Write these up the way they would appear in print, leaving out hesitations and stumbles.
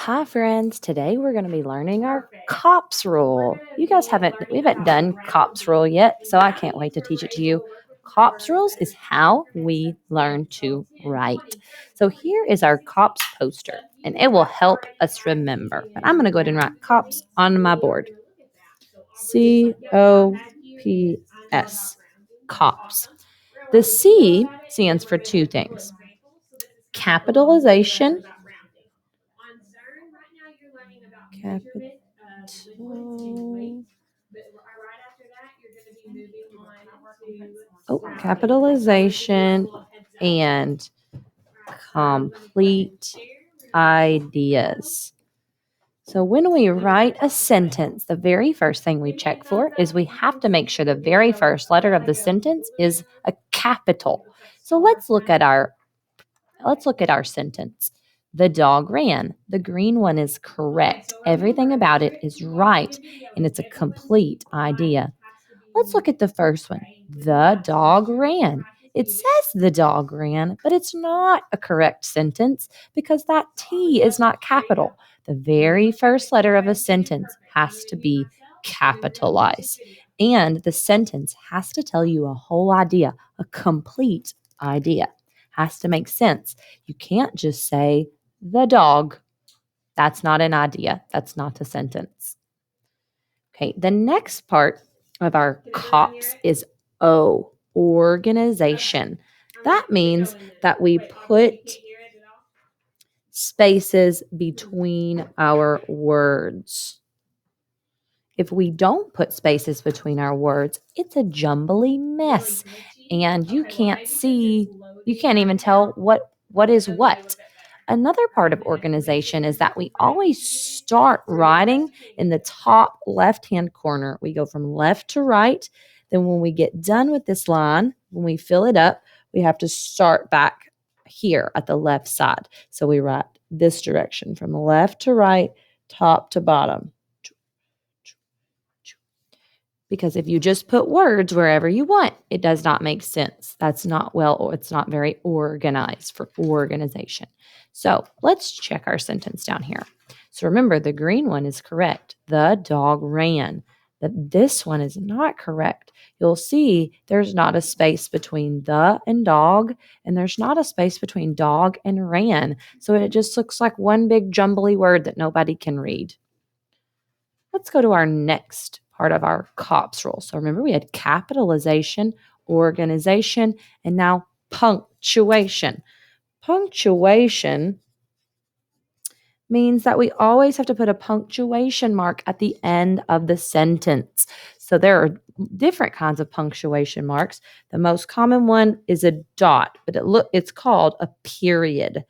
Hi, friends. Today we're going to be learning our COPS rule. We haven't done COPS rule yet, so I can't wait to teach it to you. COPS rules is how we learn to write. So here is our COPS poster, and it will help us remember. But I'm going to go ahead and write COPS on my board. COPS, COPS. The C stands for two things: capitalization. Capitalization and complete ideas. So when we write a sentence, the very first thing we check for is we have to make sure the very first letter of the sentence is a capital. So let's look at our sentence. The dog ran. The green one is correct. Everything about it is right, and it's a complete idea. Let's look at the first one. The dog ran. It says the dog ran, but it's not a correct sentence because that T is not capital. The very first letter of a sentence has to be capitalized. And the sentence has to tell you a whole idea, a complete idea. Has to make sense. You can't just say the dog. That's not an idea. That's not a sentence. Okay, the next part of our COPS is O, organization. That means that we put spaces between our words. If we don't put spaces between our words, it's a jumbly mess. And you can't even tell what is what. Another part of organization is that we always start writing in the top left-hand corner. We go from left to right. Then when we get done with this line, when we fill it up, we have to start back here at the left side. So we write this direction from left to right, top to bottom. Because if you just put words wherever you want, it does not make sense. It's not very organized for organization. So let's check our sentence down here. So remember, the green one is correct. The dog ran. This one is not correct. You'll see there's not a space between the and dog, and there's not a space between dog and ran. So it just looks like one big jumbly word that nobody can read. Let's go to our next part of our COPS rule. So remember, we had capitalization, organization, and now punctuation. Punctuation means that we always have to put a punctuation mark at the end of the sentence. So there are different kinds of punctuation marks. The most common one is a dot, but it's called a period.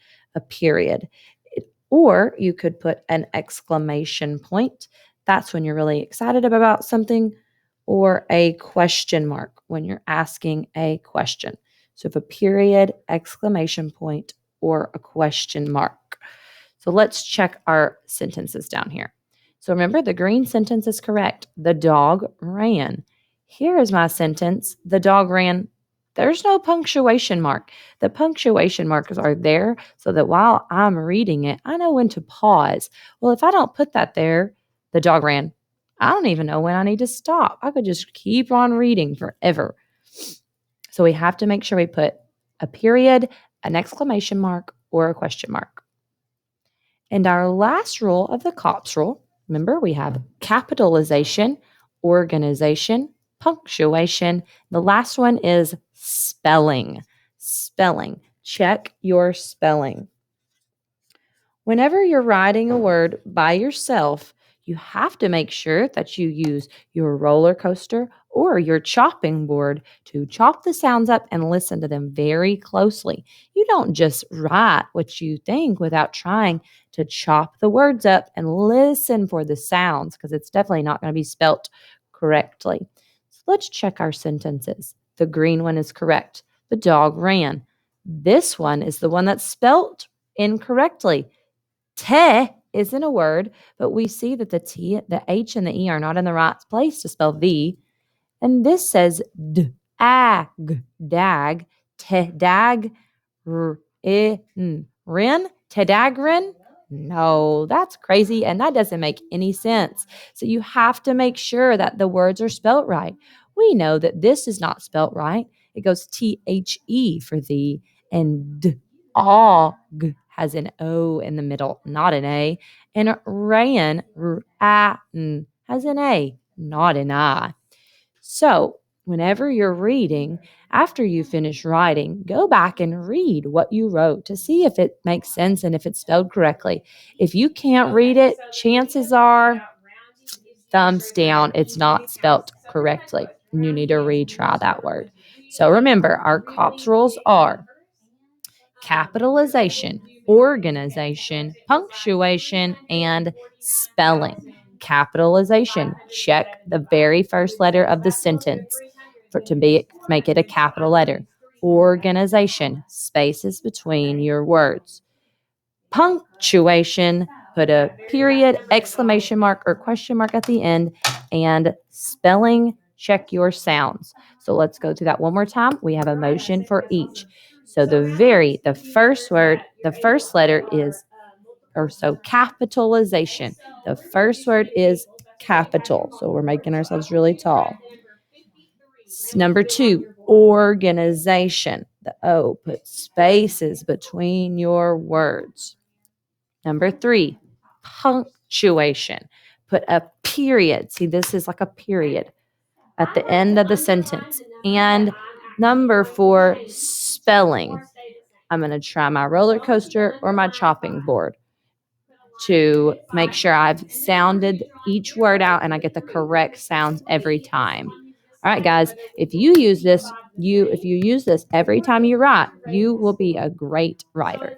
Or you could put an exclamation point. That's when you're really excited about something, or a question mark when you're asking a question. So if a period, exclamation point, or a question mark. So let's check our sentences down here. So remember, the green sentence is correct. The dog ran. Here is my sentence. The dog ran. There's no punctuation mark. The punctuation markers are there so that while I'm reading it, I know when to pause. Well, if I don't put that there, the dog ran. I don't even know when I need to stop. I could just keep on reading forever. So we have to make sure we put a period, an exclamation mark, or a question mark. And our last rule of the COPS rule, remember, we have capitalization, organization, punctuation. The last one is spelling. Spelling. Check your spelling. Whenever you're writing a word by yourself, you have to make sure that you use your roller coaster or your chopping board to chop the sounds up and listen to them very closely. You don't just write what you think without trying to chop the words up and listen for the sounds, because it's definitely not going to be spelt correctly. So let's check our sentences. The green one is correct. The dog ran. This one is the one that's spelt incorrectly. Te isn't a word, but we see that the T, the H, and the E are not in the right place to spell the. And this says d, ag, dag, te, dag, rin, te, dag, rin. No, that's crazy. And that doesn't make any sense. So you have to make sure that the words are spelt right. We know that this is not spelt right. It goes THE for the, and og has an O in the middle, not an A. And ran, has an A, not an I. So, whenever you're reading, after you finish writing, go back and read what you wrote to see if it makes sense and if it's spelled correctly. If you can't read it, chances are thumbs down, it's not spelled correctly. You need to retry that word. So remember, our COPS rules are capitalization, organization, punctuation, and spelling. Capitalization, check the very first letter of the sentence make it a capital letter. Organization, spaces between your words. Punctuation, put a period, exclamation mark, or question mark at the end. And spelling, check your sounds. So let's go through that one more time. We have a motion for each. So the first word, the first letter is, capitalization. The first word is capital. So we're making ourselves really tall. Number 2, organization. The O, put spaces between your words. Number 3, punctuation. Put a period. See, this is like a period at the end of the sentence. And number 4, spelling. I'm going to try my roller coaster or my chopping board to make sure I've sounded each word out and I get the correct sounds every time. All right, guys, if you use this every time you write, you will be a great writer.